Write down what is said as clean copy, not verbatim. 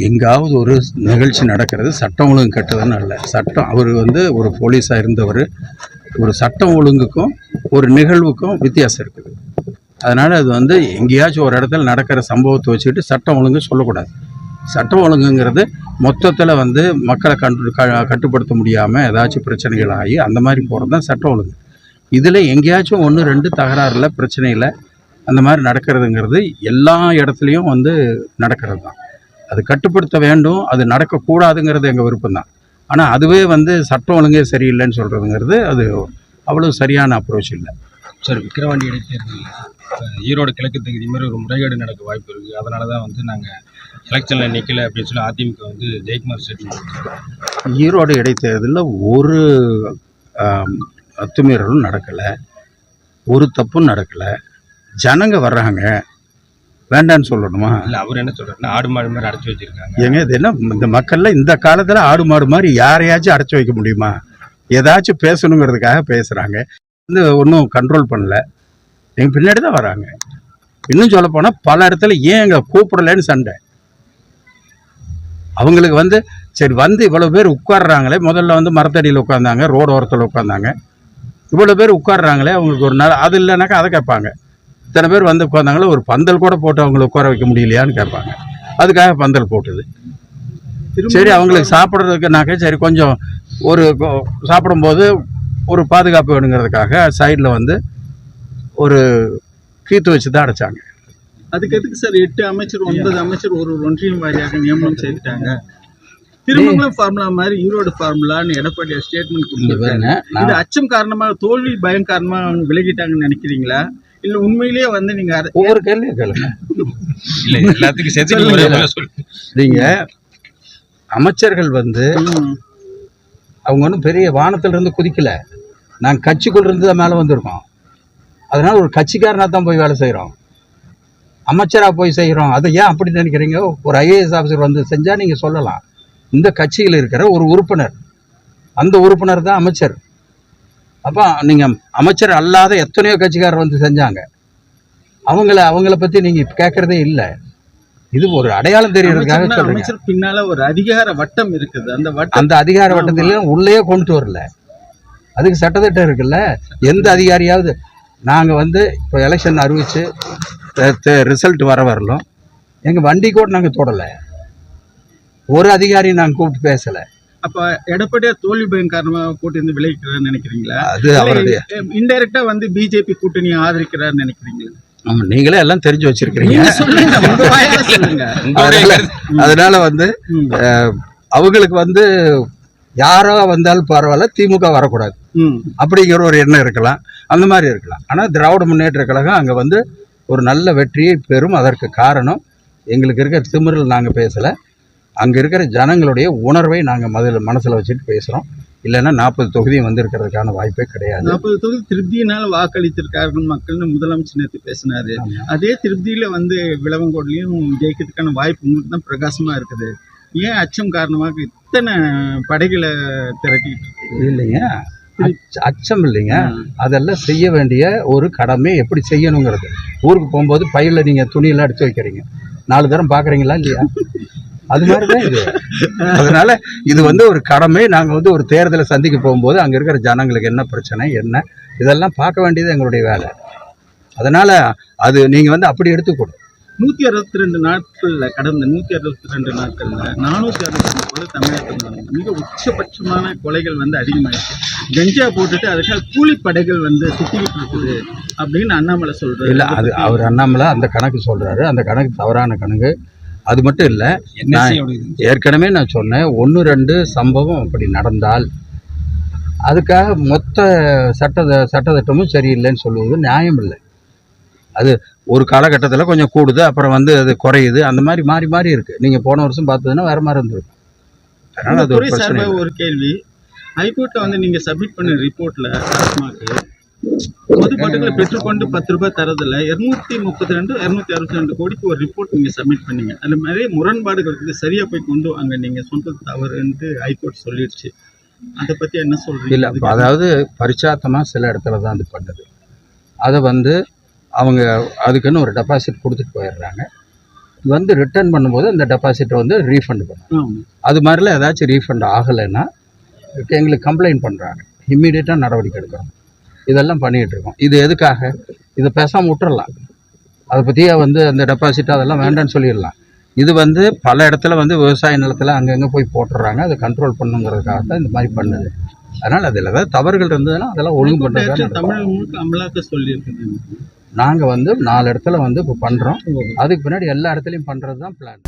எங்காவது ஒரு நிகழ்ச்சி நடக்கிறது சட்டம் ஒழுங்கு கட்டுறதுன்னு இல்லை. சட்டம் அவர் ஒரு போலீஸாக இருந்தவர். ஒரு சட்டம் ஒழுங்குக்கும் ஒரு நிகழ்வுக்கும் வித்தியாசம் இருக்குது. அதனால் அது எங்கேயாச்சும் ஒரு இடத்துல நடக்கிற சம்பவத்தை வச்சுக்கிட்டு சட்டம் ஒழுங்கு சொல்லக்கூடாது. சட்டம் ஒழுங்குங்கிறது மொத்தத்தில் மக்களை கட்டுப்படுத்த முடியாமல் ஏதாச்சும் பிரச்சனைகள் ஆகி அந்த மாதிரி போகிறது தான் சட்டம் ஒழுங்கு. இதில் எங்கேயாச்சும் 1-2 தகராறில் பிரச்சனையில் அந்த மாதிரி நடக்கிறதுங்கிறது எல்லா இடத்துலையும் நடக்கிறது தான். அது கட்டுப்படுத்த வேண்டும், அது நடக்கக்கூடாதுங்கிறது எங்கள் விருப்பம் தான். ஆனால் அதுவே சட்டம் ஒழுங்கே சரியில்லைன்னு சொல்கிறதுங்கிறது அது அவ்வளோ சரியான அப்ரோச் இல்லை. சார், விக்கிரவாண்டி இடைத்தேர்தல் ஈரோடு கிழக்கு தொகுதி மாதிரி ஒரு முறைகேடு நடக்க வாய்ப்பு இருக்குது. அதனால தான் நாங்கள் எலெக்ஷனில் நிற்கலை அப்படின்னு சொல்லி அதிமுக ஜெயக்குமார் ஸ்டேட்மெண்ட். ஈரோடு இடைத்தேர்தலில் ஒரு அத்துமீறலும் நடக்கலை, ஒரு தப்பும் நடக்கலை. ஜனங்க வர்றாங்க, வேண்டான்னு சொல்லணுமா? இல்லை, அவர் என்ன சொல்கிறாருன்னா ஆடு மாடு மாதிரி அடைச்சி வச்சுருக்காங்க. ஏங்க இது என்ன, இந்த மக்களில் இந்த காலத்தில் ஆடு மாடு மாதிரி யாரையாச்சும் அடைச்சி வைக்க முடியுமா? ஏதாச்சும் பேசணுங்கிறதுக்காக பேசுகிறாங்க. ஒன்றும் கண்ட்ரோல் பண்ணல, எங்கள் பின்னாடி தான் வராங்க. இன்னும் சொல்ல போனால் பல இடத்துல ஏன் எங்களை கூப்பிடலன்னு சண்டை. அவங்களுக்கு சரி இவ்வளோ பேர் உட்காடுறாங்களே, முதல்ல மரத்தடியில் உட்காந்தாங்க, ரோடு ஓரத்தில் உட்காந்தாங்க. இவ்வளோ பேர் உட்காடுறாங்களே, அவங்களுக்கு ஒரு நாள் அது இல்லைனாக்கா அதை கேட்பாங்க. இத்தனை பேர் உட்காந்தாங்களே, ஒரு பந்தல் கூட போட்டு அவங்களை உட்கார வைக்க முடியலையான்னு கேட்பாங்க. அதுக்காக பந்தல் போட்டுது. சரி, அவங்களுக்கு சாப்பிட்றதுக்குனாக்க சரி கொஞ்சம் ஒரு சாப்பிடும்போது ஒரு பாதுகாப்பு வேணுங்கிறதுக்காக சைடில் ஒரு கீத்து வச்சு தான் அடைச்சாங்க. அதுக்கு எதுக்கு சார் 8 அமைச்சர் 9 அமைச்சர் ஒரு ஒன்றியம் வாரியாக நியமனம் செய்துட்டாங்க? திருமங்கலம் ஃபார்முலா மாதிரி ஈரோடு ஃபார்முலான்னு எடப்பாடி ஸ்டேட்மெண்ட் கொடுத்துருக்காங்க. இது அச்சம் காரணமாக, தோல்வி பயம் காரணமாக அவங்க விலகிட்டாங்கன்னு நினைக்கிறீங்களா? இல்லை உண்மையிலேயே நீங்க ஒவ்வொரு கேள்வியும் கேளுங்க. இல்லை, எல்லாத்துக்கும் சேர்த்து நீங்க அமைச்சர்கள் அவங்க ஒன்றும் பெரிய வானத்திலிருந்து குதிக்கல. நாங்கள் கட்சிக்குள்ள இருந்து தான் மேலே வந்திருக்கோம். அதனால ஒரு கட்சிக்காரனாக தான் போய் வேலை செய்கிறோம், அமைச்சராக போய் செய்கிறோம். அதை ஏன் அப்படி நினைக்கிறீங்க? ஒரு ஐஏஎஸ் ஆஃபீஸர் செஞ்சால் நீங்கள் சொல்லலாம். இந்த கட்சியில் இருக்கிற ஒரு உறுப்பினர், அந்த உறுப்பினர் தான் அமைச்சர். அப்போ நீங்கள் அமைச்சர் அல்லாத எத்தனையோ கட்சிக்காரர் செஞ்சாங்க. அவங்கள பற்றி நீங்கள் கேட்குறதே இல்லை. இது ஒரு அடையாளம் தெரியறதுக்காக சொல்றீங்க. பின்னால ஒரு அதிகார வட்டம் இருக்குது. அந்த அதிகார வட்டத்தில உள்ளே கொண்டு வரல. அதுக்கு சட்டத்திட்டம் இருக்குல்ல. எந்த அதிகாரியாவது நாங்கள் இப்போ எலெக்ஷன் அறிவிச்சு ரிசல்ட் வரலும் எங்கள் வண்டி கூட நாங்கள் தொடலை. ஒரு அதிகாரி நாங்கள் கூப்பிட்டு பேசலை. அப்போ எடப்பாடியார் தோல்வி பயம் காரணமாக கூட்டணி விளைவிக்கிறான்னு நினைக்கிறீங்களா? அது அவருடைய இன்டைரக்டா பிஜேபி கூட்டணியை ஆதரிக்கிறான்னு நினைக்கிறீங்களா? ஆமா, நீங்களே எல்லாம் தெரிஞ்சு வச்சிருக்கிறீங்க. அதனால அவங்களுக்கு யாரோ வந்தாலும் பரவாயில்ல, திமுக வரக்கூடாது அப்படிங்கிற ஒரு எண்ணம் இருக்கலாம், அந்த மாதிரி இருக்கலாம். ஆனால் திராவிட முன்னேற்ற கழகம் அங்கே ஒரு நல்ல வெற்றியை பெறும். அதற்கு காரணம் எங்களுக்கு இருக்கிற திமிரில் நாங்கள் பேசலை, அங்கே இருக்கிற ஜனங்களுடைய உணர்வை நாங்கள் மனசில் வச்சுட்டு பேசுகிறோம். இல்லைன்னா 40 தொகுதியும் இருக்கிறதுக்கான வாய்ப்பே கிடையாது. 40 தொகுதி திருப்தியினால் வாக்களித்திருக்கார்கள் மக்கள்னு முதலமைச்சர் நேற்று பேசினாரு. அதே திருப்தியில விளவங்கோட்லையும் ஜெயிக்கிறதுக்கான வாய்ப்பு உங்களுக்கு தான் பிரகாசமா இருக்குது. ஏன் அச்சம் காரணமாக இத்தனை படைகளை திரட்டிட்டு இல்லைங்க? அச்சம் இல்லைங்க, அதெல்லாம் செய்ய வேண்டிய ஒரு கடமை. எப்படி செய்யணுங்கிறது, ஊருக்கு போகும்போது பையில நீங்க துணியெல்லாம் எடுத்து வைக்கிறீங்க, 4 தரம் பாக்குறீங்களா இல்லையா? அது மாதிரிதான் இது. அதனால இது ஒரு கடமை. நாங்க ஒரு தேர்தலை சந்திக்க போகும்போது அங்க இருக்கிற ஜனங்களுக்கு என்ன பிரச்சனை என்ன இதெல்லாம் பார்க்க வேண்டியது எங்களுடைய வேலை. அதனால அது நீங்க அப்படி எடுத்துக்கூடும். 162 நாட்கள்ல கடந்த 162 நாட்கள்ல 462 கொலை தமிழகத்தில் மிக உச்சபட்சமான கொலைகள் அதிகமாயிடுச்சு. கஞ்சா போட்டுட்டு அதுக்காக கூலிப்படைகள் சுத்திக்கிட்டு இருக்குது அப்படின்னு அண்ணாமலை சொல்றாரு. இல்ல, அது அவர் அண்ணாமலை அந்த கணக்கு சொல்றாரு. அந்த கணக்கு தவறான கணக்கு. அது மட்டும் இல்லை, ஏற்கனவே நான் சொன்னேன், 1-2 சம்பவம் அப்படி நடந்தால் அதுக்காக மொத்த சட்டத்திட்டமும் சரியில்லைன்னு சொல்லுவது நியாயம் இல்லை. அது ஒரு காலகட்டத்தில் கொஞ்சம் கூடுது, அப்புறம் அது குறையுது, அந்த மாதிரி மாறி மாறி இருக்கு. நீங்கள் போன வருஷம் பார்த்ததுன்னா வேற மாதிரி இருந்திருக்கும். அதனால அது ஒரு பிரச்சனை. ஒரு கேள்வி, ஹைகோர்ட்டில் நீங்கள் சப்மிட் பண்ண ரிப்போர்ட்டில் பொதுப்பட்டுகளை பெற்றுக்கொண்டு 10 ரூபாய் தரதில்ல 232 262 கோடிக்கு ஒரு ரிப்போர்ட் நீங்க சப்மிட் பண்ணீங்க. அதுல நிறைய முரண்பாடுகள் இருக்குது, சரியா போய் கொண்டு வாங்க, நீங்க சொன்னது தவறுன்னு ஹைகோர்ட் சொல்லிடுச்சு. அதை பத்தி என்ன சொல்றீங்க? இல்லை, அதாவது பரிச்சாத்தமா சில இடத்துல தான் அது பண்ணுது. அதை அவங்க அதுக்குன்னு ஒரு டெபாசிட் கொடுத்துட்டு போயிடுறாங்க. வந்து ரிட்டர்ன் பண்ணும்போது அந்த டெபாசிட்டை வந்து ரீஃபண்ட் பண்ணும். ஆமா. அது மாதிரிலாம் ஏதாச்சும் ரீஃபண்ட் ஆகலைன்னா எங்களுக்கு கம்ப்ளைண்ட் பண்ணுறாங்க, இம்மீடியட்டாக நடவடிக்கை எடுக்கிறோம். இதெல்லாம் பண்ணிகிட்டு இருக்கோம். இது எதுக்காக? இதை பேசாமல் விட்டுறலாம், அதை பற்றியே வந்து அந்த டெபாசிட் அதெல்லாம் வேண்டாம்னு சொல்லிடலாம். இது வந்து பல இடத்துல வந்து விவசாய நிலத்தில் அங்கங்கே போய் போட்டுடுறாங்க. அதை கண்ட்ரோல் பண்ணுங்கிறதுக்காக தான் இந்த மாதிரி பண்ணுது. அதனால் அதில் ஏதாவது தவறுகள் இருந்ததுன்னா அதெல்லாம் ஒழுங்கு பண்ணுறதுக்காக தமிழகம் முழுக்க அமலாக்க சொல்லியிருக்குது. நாங்கள் வந்து 4 இடத்துல வந்து இப்போ பண்ணுறோம். அதுக்கு பின்னாடி எல்லா இடத்துலையும் பண்ணுறது தான் பிளான்.